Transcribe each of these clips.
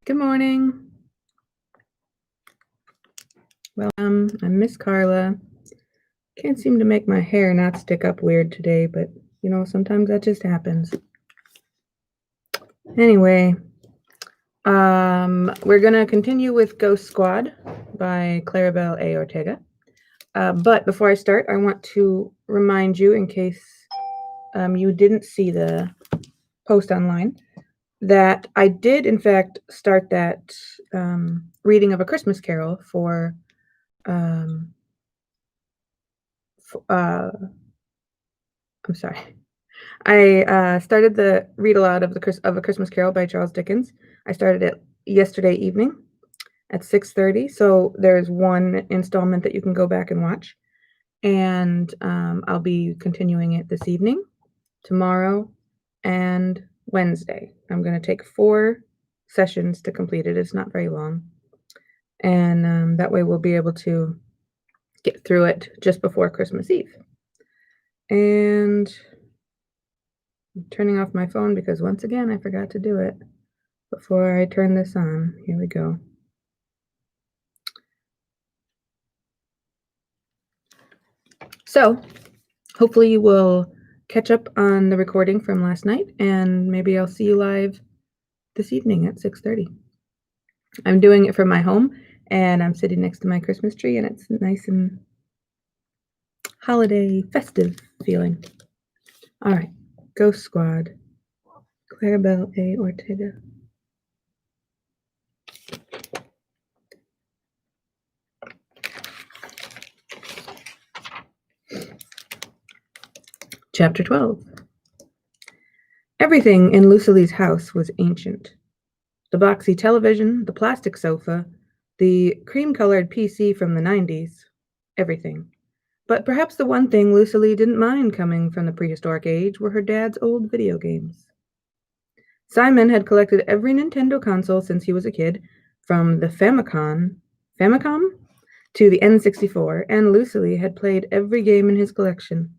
Good morning. Well, I'm Miss Carla. Can't seem to make my hair not stick up weird today, but sometimes that just happens. Anyway, we're gonna continue with Ghost Squad by Claribel A. Ortega. But before I start, I want to remind you, in case you didn't see the post online, that I did in fact start that reading of A Christmas Carol for I'm sorry. I started the Read-Aloud of A Christmas Carol by Charles Dickens. I started it yesterday evening at 6:30, so there's one installment that you can go back and watch. And I'll be continuing it this evening, tomorrow, and Wednesday. I'm going to take 4 sessions to complete it. It's not very long. And that way we'll be able to get through it just before Christmas Eve. And I'm turning off my phone because once again I forgot to do it before I turn this on. Here we go. So hopefully you will catch up on the recording from last night, and maybe I'll see you live this evening at 6:30. I'm doing it from my home, and I'm sitting next to my Christmas tree, and it's nice and holiday festive feeling. All right, Ghost Squad, Claribel A. Ortega. Chapter 12. Everything in Lucille's house was ancient. The boxy television, the plastic sofa, the cream-colored PC from the 90s, everything. But perhaps the one thing Lucille didn't mind coming from the prehistoric age were her dad's old video games. Simon had collected every Nintendo console since he was a kid, from the Famicom to the N64, and Lucille had played every game in his collection.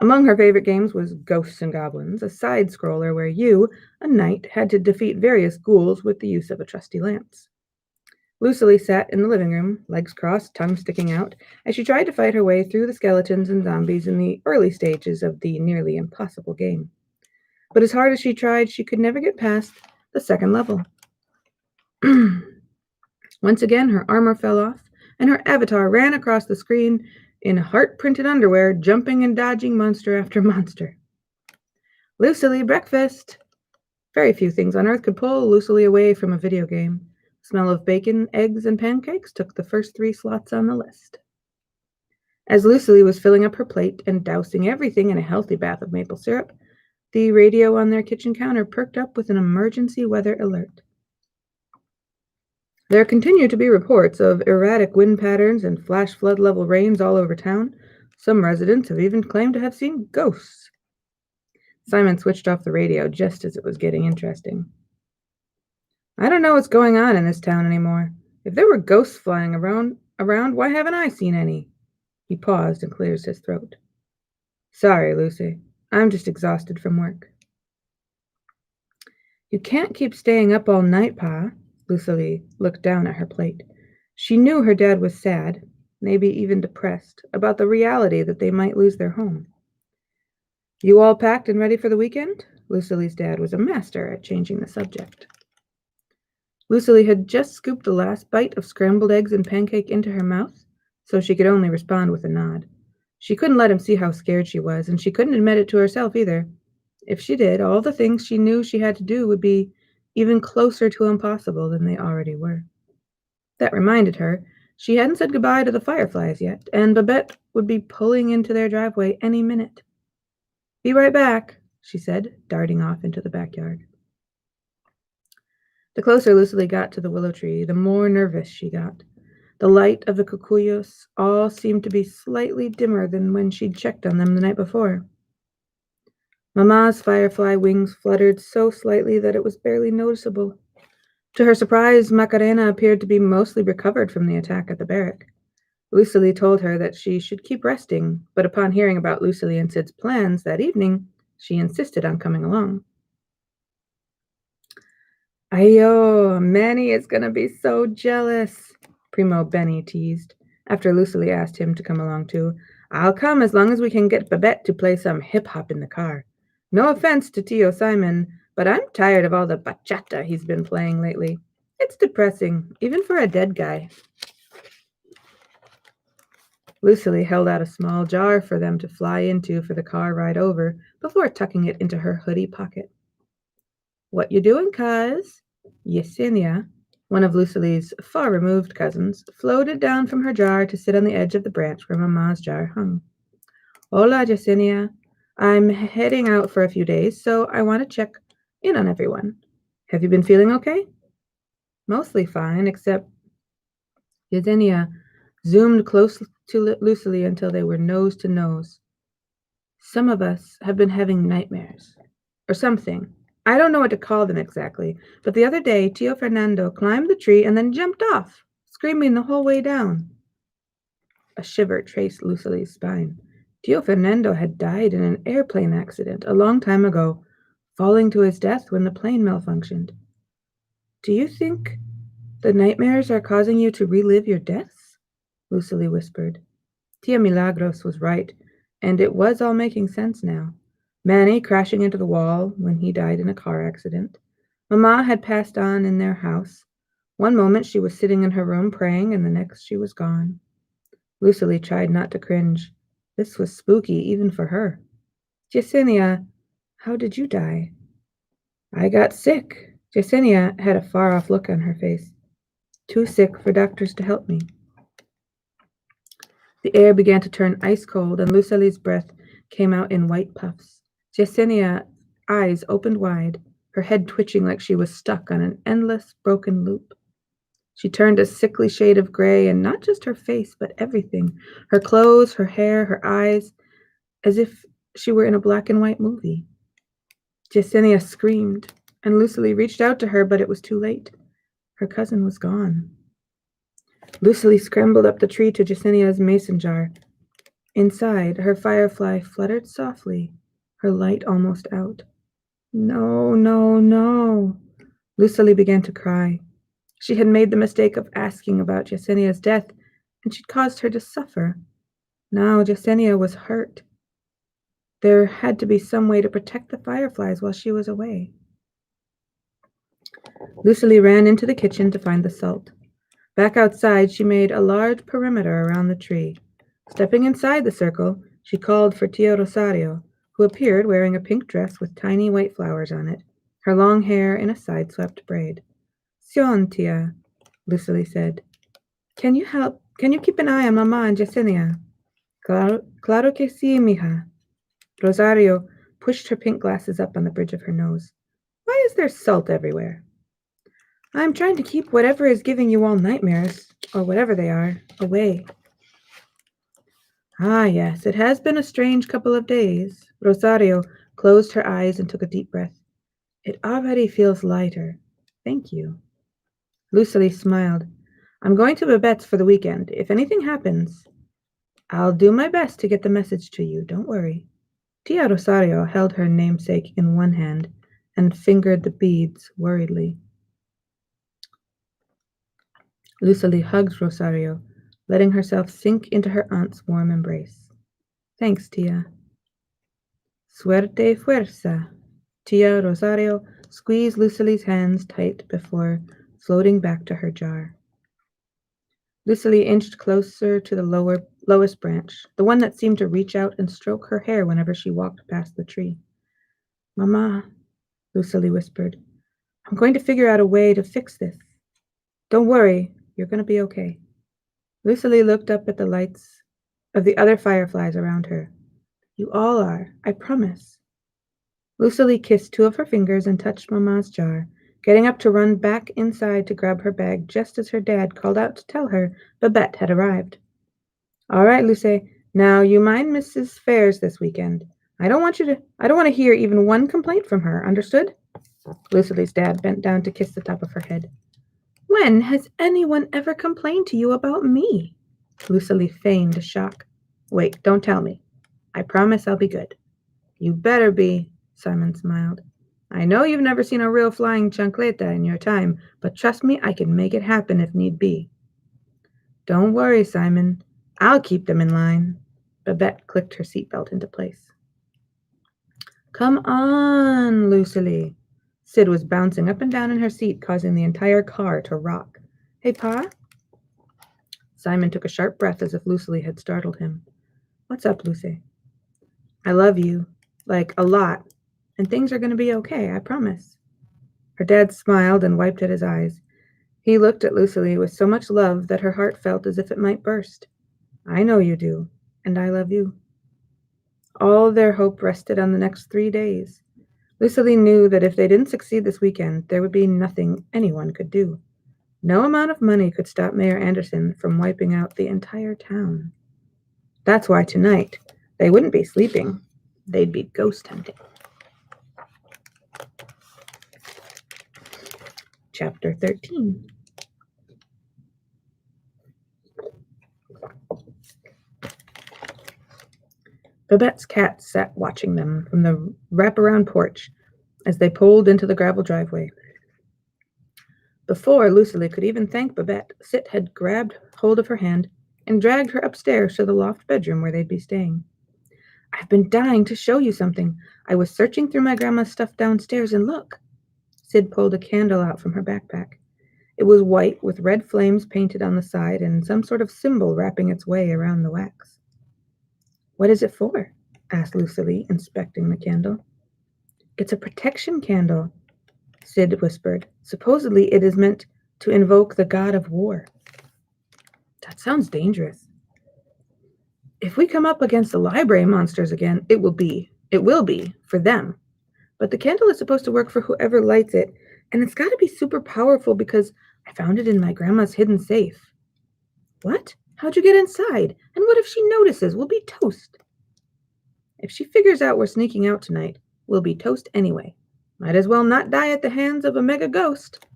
Among her favorite games was Ghosts and Goblins, a side-scroller where you, a knight, had to defeat various ghouls with the use of a trusty lance. Lucille sat in the living room, legs crossed, tongue sticking out, as she tried to fight her way through the skeletons and zombies in the early stages of the nearly impossible game. But as hard as she tried, she could never get past the second level. Once again, her armor fell off, and her avatar ran across the screen in heart-printed underwear, jumping and dodging monster after monster. Lucille, breakfast! Very few things on earth could pull Lucille away from a video game. The smell of bacon, eggs, and pancakes took the first 3 slots on the list. As Lucille was filling up her plate and dousing everything in a healthy bath of maple syrup, the radio on their kitchen counter perked up with an emergency weather alert. There continue to be reports of erratic wind patterns and flash flood level rains all over town. Some residents have even claimed to have seen ghosts. Simon switched off the radio just as it was getting interesting. I don't know what's going on in this town anymore. If there were ghosts flying around, why haven't I seen any? He paused and clears his throat. Sorry, Lucy. I'm just exhausted from work. You can't keep staying up all night, Pa. Lucille looked down at her plate. She knew her dad was sad, maybe even depressed, about the reality that they might lose their home. You all packed and ready for the weekend? Lucille's dad was a master at changing the subject. Lucille had just scooped the last bite of scrambled eggs and pancake into her mouth, so she could only respond with a nod. She couldn't let him see how scared she was, and she couldn't admit it to herself either. If she did, all the things she knew she had to do would be even closer to impossible than they already were. That reminded her she hadn't said goodbye to the fireflies yet, and Babette would be pulling into their driveway any minute. Be right back, she said, darting off into the backyard. The closer Lucille got to the willow tree, the more nervous she got. The light of the cucuyos all seemed to be slightly dimmer than when she'd checked on them the night before. Mama's firefly wings fluttered so slightly that it was barely noticeable. To her surprise, Macarena appeared to be mostly recovered from the attack at the barrack. Lucille told her that she should keep resting, but upon hearing about Lucille and Sid's plans that evening, she insisted on coming along. Ayo, Manny is gonna be so jealous, Primo Benny teased, after Lucily asked him to come along too. I'll come as long as we can get Babette to play some hip-hop in the car. No offense to Tio Simon, but I'm tired of all the bachata he's been playing lately. It's depressing, even for a dead guy. Lucily held out a small jar for them to fly into for the car ride over before tucking it into her hoodie pocket. What you doing, cuz? Yesenia, one of Lucily's far-removed cousins, floated down from her jar to sit on the edge of the branch where Mamma's jar hung. Hola, Yesenia. I'm heading out for a few days, so I want to check in on everyone. Have you been feeling okay? Mostly fine, except Yesenia zoomed close to Lucily until they were nose to nose. Some of us have been having nightmares, or something. I don't know what to call them exactly, but the other day Tio Fernando climbed the tree and then jumped off, screaming the whole way down. A shiver traced Lucily's spine. Tio Fernando had died in an airplane accident a long time ago, falling to his death when the plane malfunctioned. Do you think the nightmares are causing you to relive your deaths? Lucily whispered. Tia Milagros was right, and it was all making sense now. Manny crashing into the wall when he died in a car accident. Mamma had passed on in their house. One moment she was sitting in her room praying, and the next she was gone. Lucily tried not to cringe. This was spooky even for her. Yesenia, how did you die? I got sick. Yesenia had a far-off look on her face. Too sick for doctors to help me. The air began to turn ice cold, and Lucily's breath came out in white puffs. Yesenia's eyes opened wide, her head twitching like she was stuck on an endless, broken loop. She turned a sickly shade of gray, and not just her face, but everything. Her clothes, her hair, her eyes, as if she were in a black and white movie. Yesenia screamed, and Lucily reached out to her, but it was too late. Her cousin was gone. Lucily scrambled up the tree to Yesenia's mason jar. Inside, her firefly fluttered softly, her light almost out. No, no, no. Lucily began to cry. She had made the mistake of asking about Yesenia's death, and she'd caused her to suffer. Now Yesenia was hurt. There had to be some way to protect the fireflies while she was away. Lucily ran into the kitchen to find the salt. Back outside, she made a large perimeter around the tree. Stepping inside the circle, she called for Tia Rosario, who appeared wearing a pink dress with tiny white flowers on it, her long hair in a side-swept braid. Sion, Tia, Lucily said. Can you keep an eye on Mama and Yesenia? Claro que sí, mija. Rosario pushed her pink glasses up on the bridge of her nose. Why is there salt everywhere? I'm trying to keep whatever is giving you all nightmares, or whatever they are, away. Ah, yes, it has been a strange couple of days. Rosario closed her eyes and took a deep breath. It already feels lighter. Thank you. Lucily smiled. I'm going to Babette's for the weekend. If anything happens, I'll do my best to get the message to you. Don't worry. Tia Rosario held her namesake in one hand and fingered the beads worriedly. Lucily hugged Rosario, letting herself sink into her aunt's warm embrace. Thanks, Tia. Suerte fuerza. Tia Rosario squeezed Lucily's hands tight before floating back to her jar. Lucily inched closer to the lowest branch, the one that seemed to reach out and stroke her hair whenever she walked past the tree. Mama, Lucily whispered, I'm going to figure out a way to fix this. Don't worry, you're going to be okay. Lucily looked up at the lights of the other fireflies around her. You all are, I promise. Lucily kissed two of her fingers and touched Mama's jar, getting up to run back inside to grab her bag just as her dad called out to tell her Babette had arrived. All right, Lucy, now you mind Mrs. Fairs this weekend. I don't want to hear even one complaint from her, understood? Lucily's dad bent down to kiss the top of her head. When has anyone ever complained to you about me? Lucily feigned shock. Wait, don't tell me. I promise I'll be good. You better be, Simon smiled. I know you've never seen a real flying chancleta in your time, but trust me, I can make it happen if need be. Don't worry, Simon. I'll keep them in line. Babette clicked her seatbelt into place. Come on, Lucily. Sid was bouncing up and down in her seat, causing the entire car to rock. Hey, Pa? Simon took a sharp breath as if Lucily had startled him. What's up, Lucy? I love you. Like, a lot. And things are going to be okay, I promise. Her dad smiled and wiped at his eyes. He looked at Lucily with so much love that her heart felt as if it might burst. I know you do, and I love you. All their hope rested on the next 3 days. Lucily knew that if they didn't succeed this weekend, there would be nothing anyone could do. No amount of money could stop Mayor Anderson from wiping out the entire town. That's why tonight they wouldn't be sleeping. They'd be ghost hunting. Chapter 13. Babette's cat sat watching them from the wraparound porch as they pulled into the gravel driveway. Before Lucily could even thank Babette, Sit had grabbed hold of her hand and dragged her upstairs to the loft bedroom where they'd be staying. I've been dying to show you something. I was searching through my grandma's stuff downstairs, and look. Sid pulled a candle out from her backpack. It was white with red flames painted on the side and some sort of symbol wrapping its way around the wax. What is it for? Asked Lucily, inspecting the candle. It's a protection candle, Sid whispered. Supposedly it is meant to invoke the god of war. That sounds dangerous. If we come up against the library monsters again, it will be for them. But the candle is supposed to work for whoever lights it, and it's got to be super powerful because I found it in my grandma's hidden safe. What? How'd you get inside? And what if she notices? We'll be toast. If she figures out we're sneaking out tonight, we'll be toast anyway. Might as well not die at the hands of a mega ghost.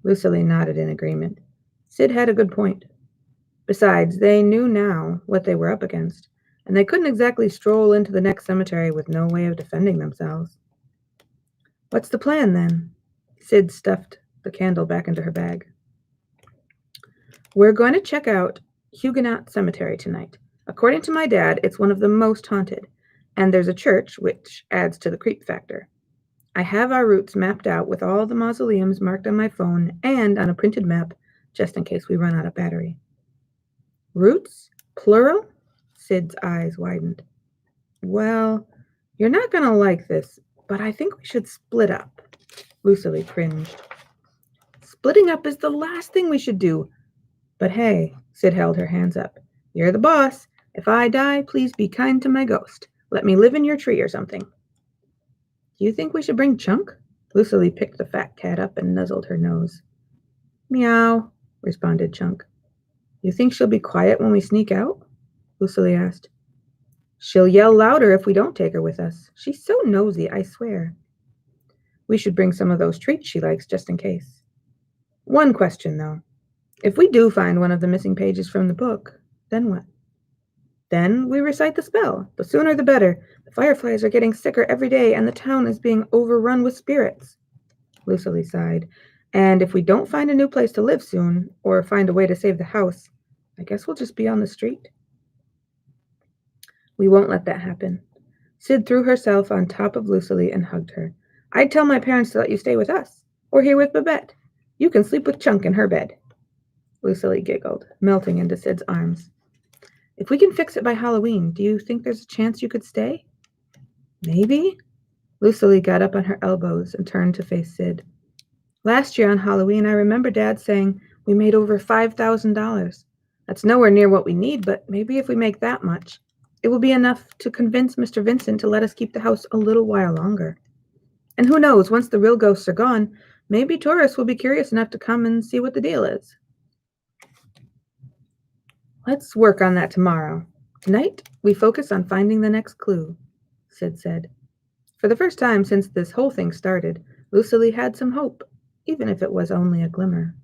Lucily nodded in agreement. Sid had a good point. Besides, they knew now what they were up against, and they couldn't exactly stroll into the next cemetery with no way of defending themselves. What's the plan, then? Sid stuffed the candle back into her bag. We're going to check out Huguenot Cemetery tonight. According to my dad, it's one of the most haunted, and there's a church, which adds to the creep factor. I have our routes mapped out with all the mausoleums marked on my phone and on a printed map, just in case we run out of battery. Routes? Plural? Sid's eyes widened. Well, you're not going to like this, but I think we should split up. Lucily cringed. Splitting up is the last thing we should do. But hey, Sid held her hands up. You're the boss. If I die, please be kind to my ghost. Let me live in your tree or something. Do you think we should bring Chunk? Lucily picked the fat cat up and nuzzled her nose. Meow, responded Chunk. You think she'll be quiet when we sneak out? Lucily asked. She'll yell louder if we don't take her with us. She's so nosy, I swear. We should bring some of those treats she likes just in case. One question, though. If we do find one of the missing pages from the book, then what? Then we recite the spell. The sooner the better. The fireflies are getting sicker every day, and the town is being overrun with spirits. Lucily sighed. And if we don't find a new place to live soon, or find a way to save the house, I guess we'll just be on the street. We won't let that happen. Sid threw herself on top of Lucily and hugged her. I'd tell my parents to let you stay with us, or here with Babette. You can sleep with Chunk in her bed. Lucily giggled, melting into Sid's arms. If we can fix it by Halloween, do you think there's a chance you could stay? Maybe. Lucily got up on her elbows and turned to face Sid. Last year on Halloween, I remember Dad saying we made over $5,000. That's nowhere near what we need, but maybe if we make that much, it will be enough to convince Mr. Vincent to let us keep the house a little while longer. And who knows, once the real ghosts are gone, maybe tourists will be curious enough to come and see what the deal is. Let's work on that tomorrow. Tonight, we focus on finding the next clue, Sid said. For the first time since this whole thing started, Lucily had some hope, even if it was only a glimmer.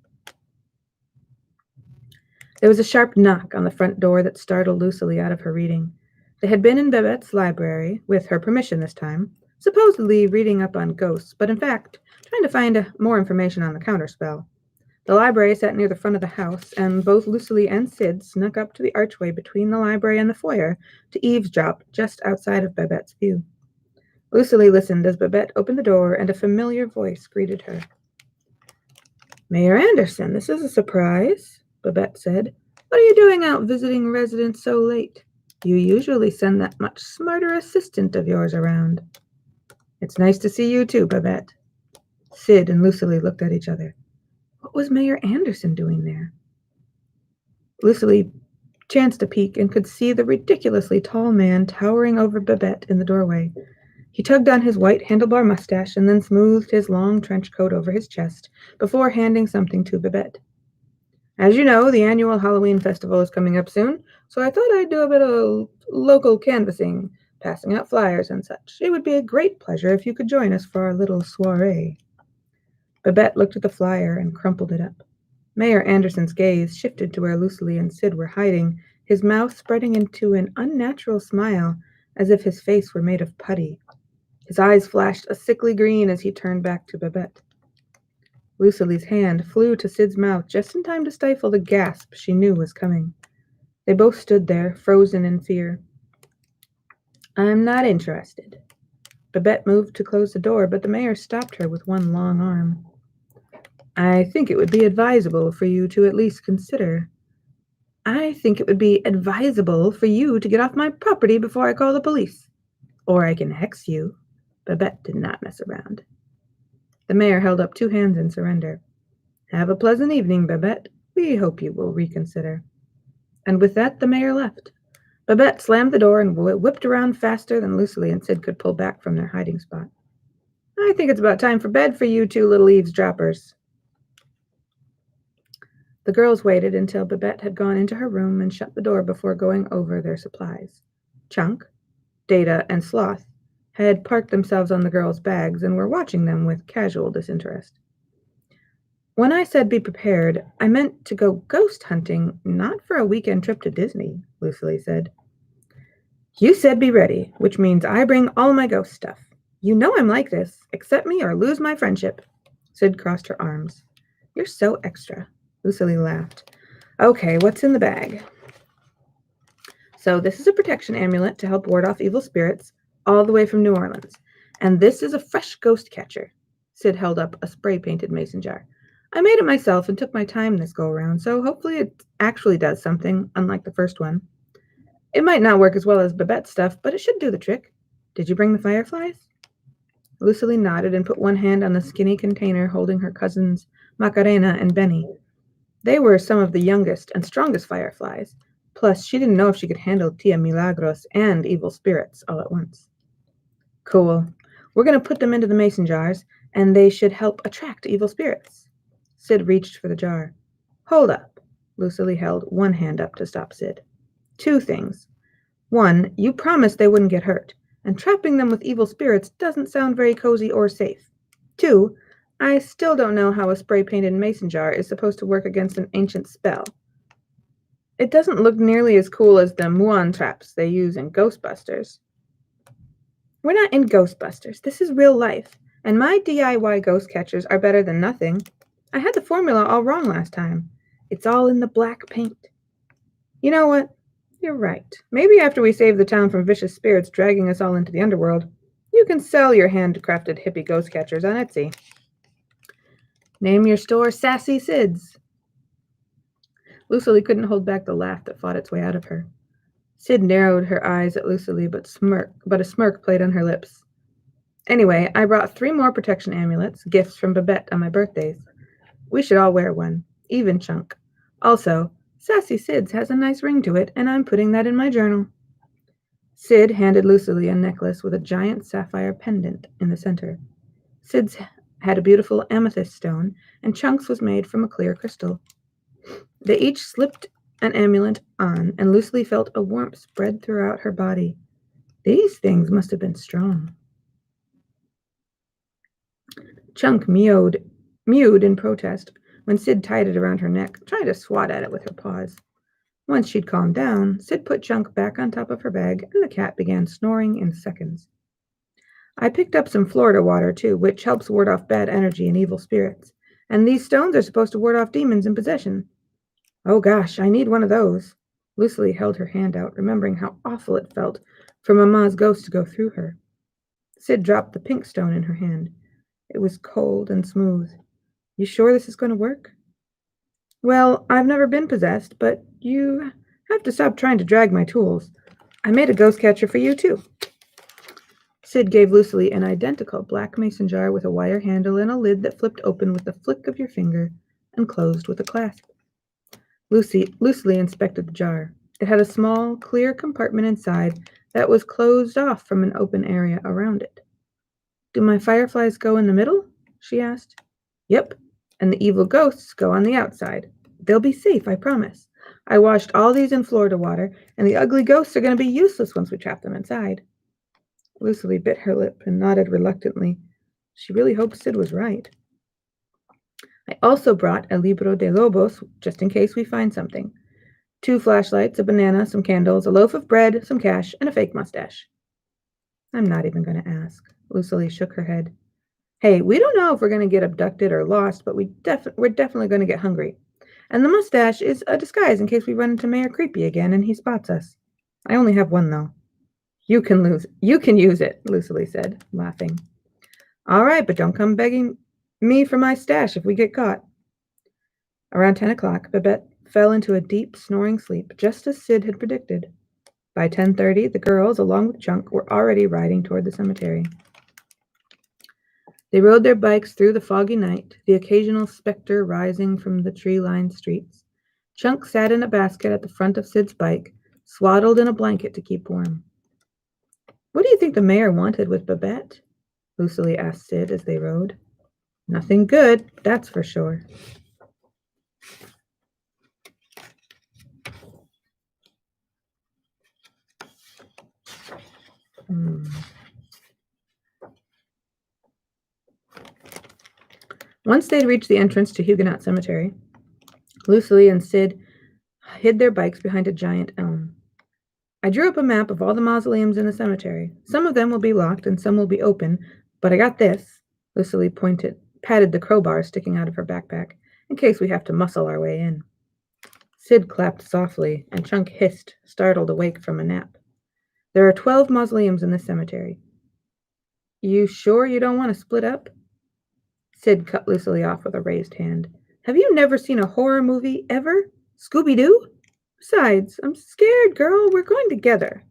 There was a sharp knock on the front door that startled Lucily out of her reading. They had been in Babette's library, with her permission this time, supposedly reading up on ghosts, but in fact trying to find more information on the counterspell. The library sat near the front of the house, and both Lucily and Sid snuck up to the archway between the library and the foyer to eavesdrop just outside of Babette's view. Lucily listened as Babette opened the door and a familiar voice greeted her. "Mayor Anderson, this is a surprise," Babette said. "What are you doing out visiting residents so late? You usually send that much smarter assistant of yours around." "It's nice to see you too, Babette." Sid and Lucily looked at each other. What was Mayor Anderson doing there? Lucily chanced to peek and could see the ridiculously tall man towering over Babette in the doorway. He tugged on his white handlebar mustache and then smoothed his long trench coat over his chest before handing something to Babette. "As you know, the annual Halloween festival is coming up soon, so I thought I'd do a bit of local canvassing, passing out flyers and such. It would be a great pleasure if you could join us for our little soiree." Babette looked at the flyer and crumpled it up. Mayor Anderson's gaze shifted to where Lucily and Sid were hiding, his mouth spreading into an unnatural smile, as if his face were made of putty. His eyes flashed a sickly green as he turned back to Babette. Lucily's hand flew to Sid's mouth just in time to stifle the gasp she knew was coming. They both stood there, frozen in fear. "I'm not interested." Babette moved to close the door, but the mayor stopped her with one long arm. "I think it would be advisable for you to at least consider." "I think it would be advisable for you to get off my property before I call the police. Or I can hex you." Babette did not mess around. The mayor held up two hands in surrender. "Have a pleasant evening, Babette. We hope you will reconsider." And with that, the mayor left. Babette slammed the door and whipped around faster than Lucily and Sid could pull back from their hiding spot. "I think it's about time for bed for you two little eavesdroppers." The girls waited until Babette had gone into her room and shut the door before going over their supplies. Chunk, Data, and Sloth had parked themselves on the girls' bags and were watching them with casual disinterest. "When I said be prepared, I meant to go ghost hunting, not for a weekend trip to Disney," Lucily said. "You said be ready, which means I bring all my ghost stuff. You know I'm like this. Accept me or lose my friendship." Sid crossed her arms. "You're so extra." Lucily laughed. "Okay, what's in the bag?" "So this is a protection amulet to help ward off evil spirits, all the way from New Orleans. And this is a fresh ghost catcher." Sid held up a spray-painted mason jar. "I made it myself and took my time this go-around, so hopefully it actually does something, unlike the first one. It might not work as well as Babette's stuff, but it should do the trick. Did you bring the fireflies?" Lucily nodded and put one hand on the skinny container holding her cousins Macarena and Benny. They were some of the youngest and strongest fireflies, plus she didn't know if she could handle Tia Milagros and evil spirits all at once. "Cool. We're going to put them into the mason jars, and they should help attract evil spirits." Sid reached for the jar. "Hold up." Lucily held one hand up to stop Sid. "Two things. One, you promised they wouldn't get hurt, and trapping them with evil spirits doesn't sound very cozy or safe. Two, I still don't know how a spray-painted mason jar is supposed to work against an ancient spell. It doesn't look nearly as cool as the muon traps they use in Ghostbusters." "We're not in Ghostbusters. This is real life, and my DIY ghost catchers are better than nothing. I had the formula all wrong last time. It's all in the black paint." "You know what? You're right. Maybe after we save the town from vicious spirits dragging us all into the underworld, you can sell your handcrafted hippie ghost catchers on Etsy. Name your store Sassy Sid's." Lucily couldn't hold back the laugh that fought its way out of her. Sid narrowed her eyes at Lucily, but a smirk played on her lips. "Anyway, I brought 3 more protection amulets, gifts from Babette on my birthdays. We should all wear one, even Chunk. Also, Sassy Sid's has a nice ring to it, and I'm putting that in my journal." Sid handed Lucily a necklace with a giant sapphire pendant in the center. Sid's had a beautiful amethyst stone, and Chunk's was made from a clear crystal. They each slipped an amulet on, and Lucily felt a warmth spread throughout her body. These things must have been strong. Chunk mewed in protest when Sid tied it around her neck, trying to swat at it with her paws. Once she'd calmed down, Sid put Chunk back on top of her bag, and the cat began snoring in seconds. I picked up some Florida water, too, which helps ward off bad energy and evil spirits. And these stones are supposed to ward off demons in possession. Oh gosh, I need one of those. Lucily held her hand out, remembering how awful it felt for Mamma's ghost to go through her. Sid dropped the pink stone in her hand. It was cold and smooth. You sure this is going to work? Well, I've never been possessed, but you have to stop trying to drag my tools. I made a ghost catcher for you, too. Sid gave Lucily an identical black mason jar with a wire handle and a lid that flipped open with the flick of your finger and closed with a clasp. Lucily inspected the jar. It had a small, clear compartment inside that was closed off from an open area around it. Do my fireflies go in the middle? She asked. Yep, and the evil ghosts go on the outside. They'll be safe, I promise. I washed all these in Florida water, and the ugly ghosts are going to be useless once we trap them inside. Lucily bit her lip and nodded reluctantly. She really hoped Sid was right. I also brought a libro de lobos, just in case we find something. 2 flashlights, a banana, some candles, a loaf of bread, some cash, and a fake mustache. I'm not even going to ask. Lucily shook her head. Hey, we don't know if we're going to get abducted or lost, but we're definitely going to get hungry. And the mustache is a disguise in case we run into Mayor Creepy again and he spots us. I only have one, though. You can use it, Lucily said, laughing. All right, but don't come begging me for my stash if we get caught. Around 10 o'clock, Babette fell into a deep, snoring sleep, just as Sid had predicted. By 10:30, the girls, along with Chunk, were already riding toward the cemetery. They rode their bikes through the foggy night, the occasional specter rising from the tree-lined streets. Chunk sat in a basket at the front of Sid's bike, swaddled in a blanket to keep warm. What do you think the mayor wanted with Babette? Lucily asked Sid as they rode. Nothing good, that's for sure. Once they'd reached the entrance to Huguenot Cemetery, Lucily and Sid hid their bikes behind a giant elm. I drew up a map of all the mausoleums in the cemetery. Some of them will be locked and some will be open, but I got this. Lucily patted the crowbar sticking out of her backpack, in case we have to muscle our way in. Sid clapped softly, and Chunk hissed, startled awake from a nap. There are 12 mausoleums in this cemetery. You sure you don't want to split up? Sid cut Lucily off with a raised hand. Have you never seen a horror movie, ever? Scooby-Doo? Besides, I'm scared, girl. We're going together.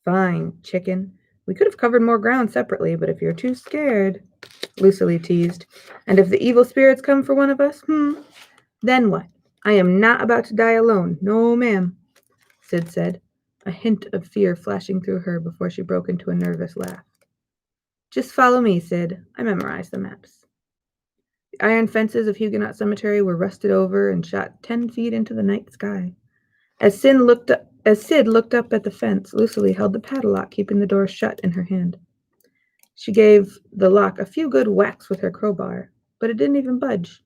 Fine, chicken. We could have covered more ground separately, but if you're too scared, Lucily teased. And if the evil spirits come for one of us, then what? I am not about to die alone. No, ma'am, Sid said, a hint of fear flashing through her before she broke into a nervous laugh. Just follow me, Sid. I memorized the maps. The iron fences of Huguenot Cemetery were rusted over and shot 10 feet into the night sky. As Sid looked up at the fence, Lucily held the padlock, keeping the door shut in her hand. She gave the lock a few good whacks with her crowbar, but it didn't even budge.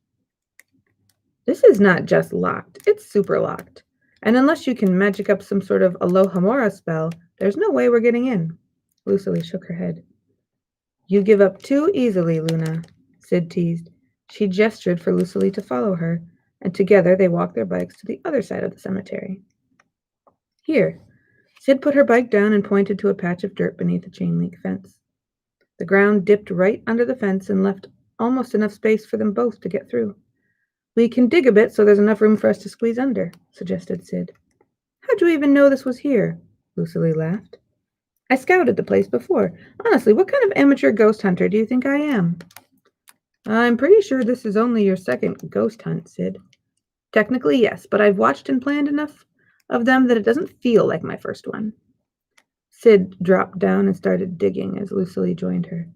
This is not just locked, it's super locked. And unless you can magic up some sort of Alohomora spell, there's no way we're getting in. Lucily shook her head. You give up too easily, Luna, Sid teased. She gestured for Lucily to follow her, and together they walked their bikes to the other side of the cemetery. Here. Sid put her bike down and pointed to a patch of dirt beneath a chain-link fence. The ground dipped right under the fence and left almost enough space for them both to get through. We can dig a bit so there's enough room for us to squeeze under, suggested Sid. How'd you even know this was here? Lucily laughed. I scouted the place before. Honestly, what kind of amateur ghost hunter do you think I am? I'm pretty sure this is only your second ghost hunt, Sid. Technically, yes, but I've watched and planned enough of them that it doesn't feel like my first one. Sid dropped down and started digging as Lucily joined her.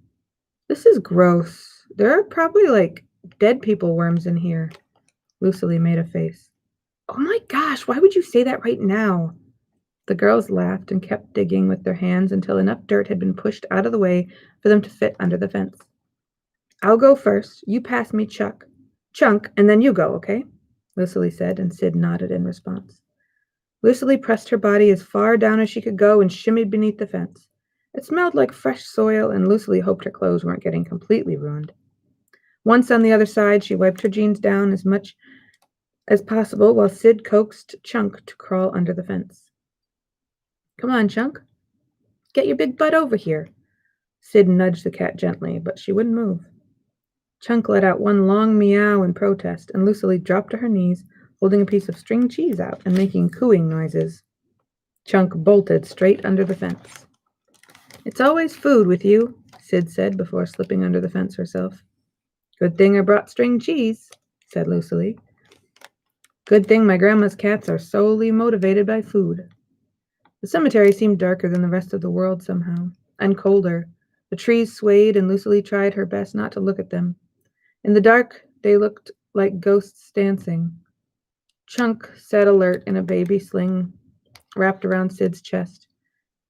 This is gross. There are probably, dead people worms in here. Lucily made a face. Oh my gosh, why would you say that right now? The girls laughed and kept digging with their hands until enough dirt had been pushed out of the way for them to fit under the fence. I'll go first. You pass me Chunk, and then you go, okay? Lucily said, and Sid nodded in response. Lucily pressed her body as far down as she could go and shimmied beneath the fence. It smelled like fresh soil, and Lucily hoped her clothes weren't getting completely ruined. Once on the other side, she wiped her jeans down as much as possible while Sid coaxed Chunk to crawl under the fence. "Come on, Chunk. Get your big butt over here." Sid nudged the cat gently, but she wouldn't move. Chunk let out one long meow in protest, and Lucily dropped to her knees, holding a piece of string cheese out and making cooing noises. Chunk bolted straight under the fence. "It's always food with you," Sid said before slipping under the fence herself. "Good thing I brought string cheese," said Lucily. "Good thing my grandma's cats are solely motivated by food." The cemetery seemed darker than the rest of the world somehow, and colder. The trees swayed, and Lucily tried her best not to look at them. In the dark, they looked like ghosts dancing. Chunk sat alert in a baby sling wrapped around Sid's chest.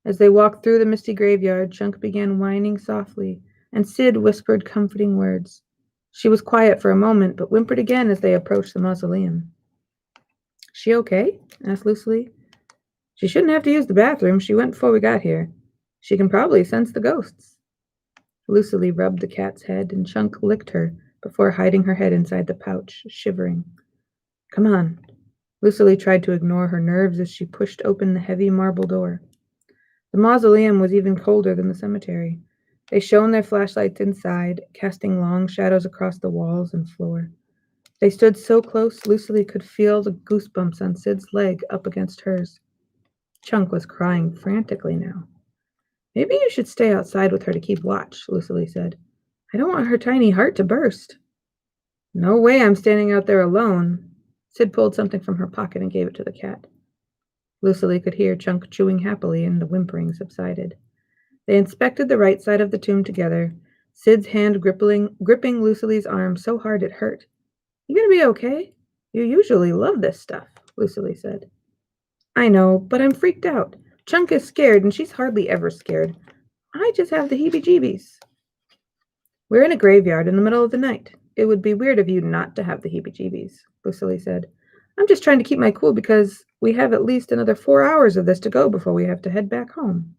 As they walked through the misty graveyard, Chunk began whining softly, and Sid whispered comforting words. She was quiet for a moment, but whimpered again as they approached the mausoleum. "She okay?" asked Lucily. "She shouldn't have to use the bathroom. She went before we got here. She can probably sense the ghosts." Lucily rubbed the cat's head, and Chunk licked her before hiding her head inside the pouch, shivering. "Come on." Lucily tried to ignore her nerves as she pushed open the heavy marble door. The mausoleum was even colder than the cemetery. They shone their flashlights inside, casting long shadows across the walls and floor. They stood so close, Lucily could feel the goosebumps on Sid's leg up against hers. Chunk was crying frantically now. "Maybe you should stay outside with her to keep watch," Lucily said. "I don't want her tiny heart to burst." "No way I'm standing out there alone." Sid pulled something from her pocket and gave it to the cat. Lucily could hear Chunk chewing happily, and the whimpering subsided. They inspected the right side of the tomb together, Sid's hand gripping Lucily's arm so hard it hurt. "You gonna be okay? You usually love this stuff," Lucily said. "I know, but I'm freaked out. Chunk is scared, and she's hardly ever scared. I just have the heebie-jeebies." "We're in a graveyard in the middle of the night. It would be weird of you not to have the heebie-jeebies," Lucily said. "I'm just trying to keep my cool because we have at least another 4 hours of this to go before we have to head back home."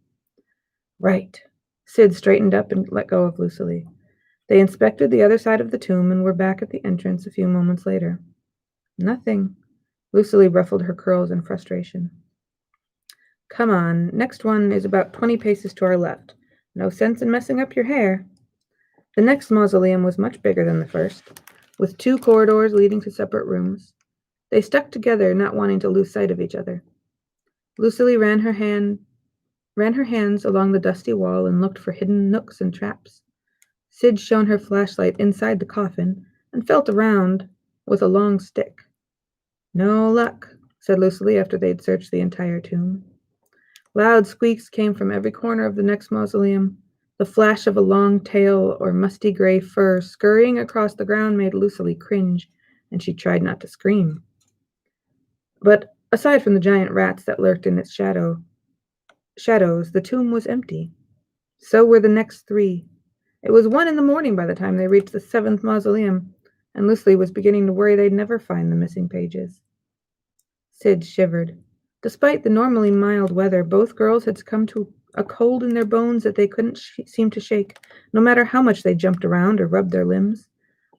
"Right." Sid straightened up and let go of Lucily. They inspected the other side of the tomb and were back at the entrance a few moments later. "Nothing." Lucily ruffled her curls in frustration. "Come on, next one is about 20 paces to our left. No sense in messing up your hair." The next mausoleum was much bigger than the first, with 2 corridors leading to separate rooms. They stuck together, not wanting to lose sight of each other. Lucily ran her hands along the dusty wall and looked for hidden nooks and traps. Sid shone her flashlight inside the coffin and felt around with a long stick. "No luck," said Lucily after they'd searched the entire tomb. Loud squeaks came from every corner of the next mausoleum. The flash of a long tail or musty gray fur scurrying across the ground made Lucily cringe, and she tried not to scream. But aside from the giant rats that lurked in its shadows, the tomb was empty. So were the next 3. It was 1 in the morning by the time they reached the 7th mausoleum, and Lucily was beginning to worry they'd never find the missing pages. Sid shivered. Despite the normally mild weather, both girls had succumbed to a cold in their bones that they couldn't seem to shake, no matter how much they jumped around or rubbed their limbs.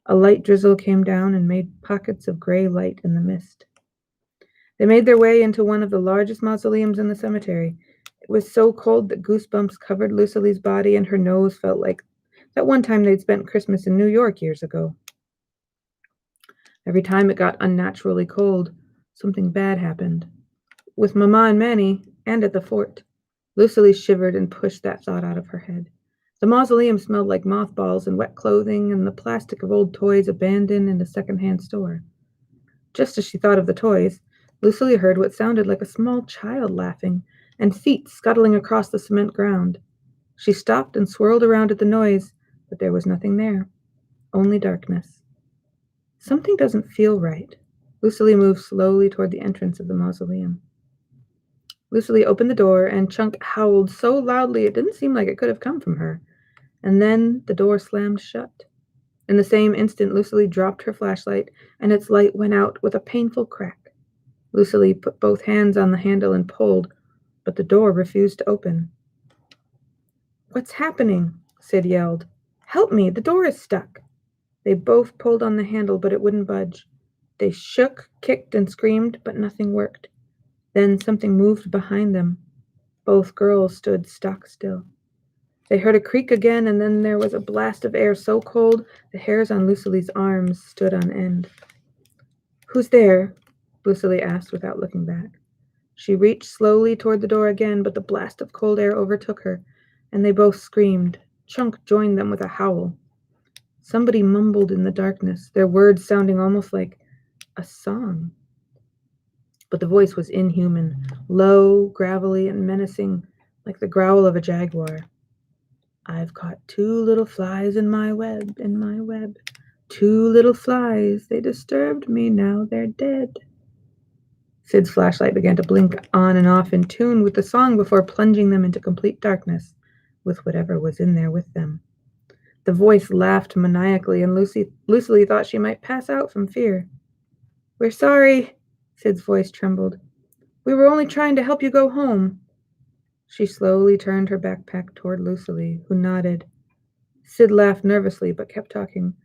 A light drizzle came down and made pockets of gray light in the mist. They made their way into one of the largest mausoleums in the cemetery. It was so cold that goosebumps covered Lucily's body, and her nose felt like that one time they'd spent Christmas in New York years ago. Every time it got unnaturally cold, something bad happened. With Mama and Manny, and at the fort. Lucily shivered and pushed that thought out of her head. The mausoleum smelled like mothballs and wet clothing and the plastic of old toys abandoned in a second-hand store. Just as she thought of the toys, Lucily heard what sounded like a small child laughing and feet scuttling across the cement ground. She stopped and swirled around at the noise, but there was nothing there. Only darkness. Something doesn't feel right. Lucily moved slowly toward the entrance of the mausoleum. Lucily opened the door, and Chunk howled so loudly it didn't seem like it could have come from her. And then the door slammed shut. In the same instant, Lucily dropped her flashlight, and its light went out with a painful crack. Lucily put both hands on the handle and pulled, but the door refused to open. "What's happening?" Sid yelled. "Help me, the door is stuck." They both pulled on the handle, but it wouldn't budge. They shook, kicked, and screamed, but nothing worked. Then something moved behind them. Both girls stood stock still. They heard a creak again, and then there was a blast of air so cold the hairs on Lucille's arms stood on end. "Who's there?" Lucille asked without looking back. She reached slowly toward the door again, but the blast of cold air overtook her, and they both screamed. Chunk joined them with a howl. Somebody mumbled in the darkness, their words sounding almost like a song. But the voice was inhuman, low, gravelly, and menacing, like the growl of a jaguar. "I've caught 2 little flies in my web, 2 little flies, they disturbed me, now they're dead." Sid's flashlight began to blink on and off in tune with the song before plunging them into complete darkness with whatever was in there with them. The voice laughed maniacally, and Lucille thought she might pass out from fear. "We're sorry," Sid's voice trembled. "We were only trying to help you go home." She slowly turned her backpack toward Lucille, who nodded. Sid laughed nervously, but kept talking.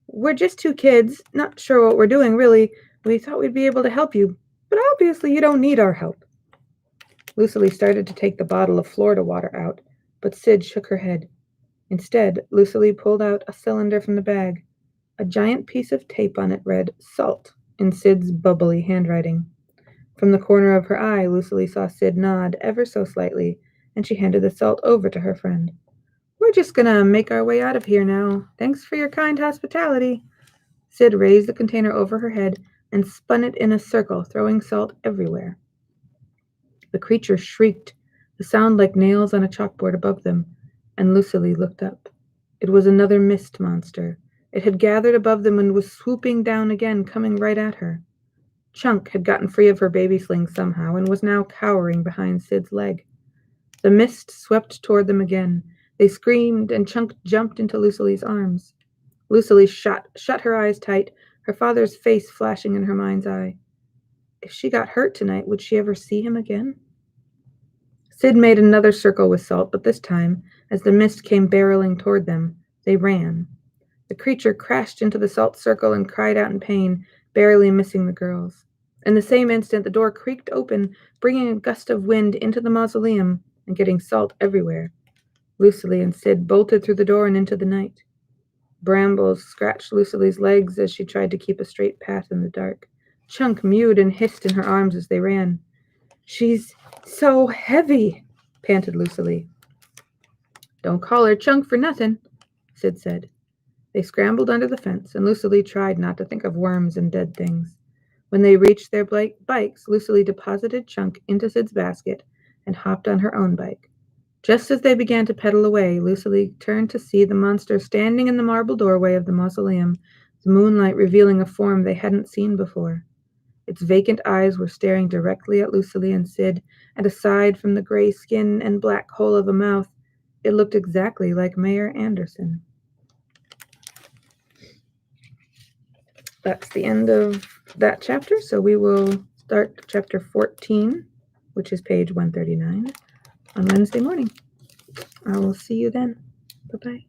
"We're just 2 kids, not sure what we're doing, really. We thought we'd be able to help you, but obviously you don't need our help." Lucille started to take the bottle of Florida water out, but Sid shook her head. Instead, Lucille pulled out a cylinder from the bag. A giant piece of tape on it read "Salt" in Sid's bubbly handwriting. From the corner of her eye, Lucille saw Sid nod ever so slightly, and she handed the salt over to her friend. "We're just gonna make our way out of here now. Thanks for your kind hospitality." Sid raised the container over her head and spun it in a circle, throwing salt everywhere. The creature shrieked, the sound like nails on a chalkboard above them, and Lucille looked up. It was another mist monster. It had gathered above them and was swooping down again, coming right at her. Chunk had gotten free of her baby sling somehow and was now cowering behind Sid's leg. The mist swept toward them again. They screamed, and Chunk jumped into Lucille's arms. Lucille shut her eyes tight, her father's face flashing in her mind's eye. If she got hurt tonight, would she ever see him again? Sid made another circle with salt, but this time, as the mist came barreling toward them, they ran. The creature crashed into the salt circle and cried out in pain, barely missing the girls. In the same instant, the door creaked open, bringing a gust of wind into the mausoleum and getting salt everywhere. Lucille and Sid bolted through the door and into the night. Brambles scratched Lucille's legs as she tried to keep a straight path in the dark. Chunk mewed and hissed in her arms as they ran. "She's so heavy," panted Lucille. "Don't call her Chunk for nothing," Sid said. They scrambled under the fence, and Lucille tried not to think of worms and dead things. When they reached their bikes, Lucille deposited Chunk into Sid's basket and hopped on her own bike. Just as they began to pedal away, Lucille turned to see the monster standing in the marble doorway of the mausoleum, the moonlight revealing a form they hadn't seen before. Its vacant eyes were staring directly at Lucille and Sid, and aside from the gray skin and black hole of a mouth, it looked exactly like Mayor Anderson. That's the end of that chapter, so we will start chapter 14, which is page 139, on Wednesday morning. I will see you then. Bye-bye.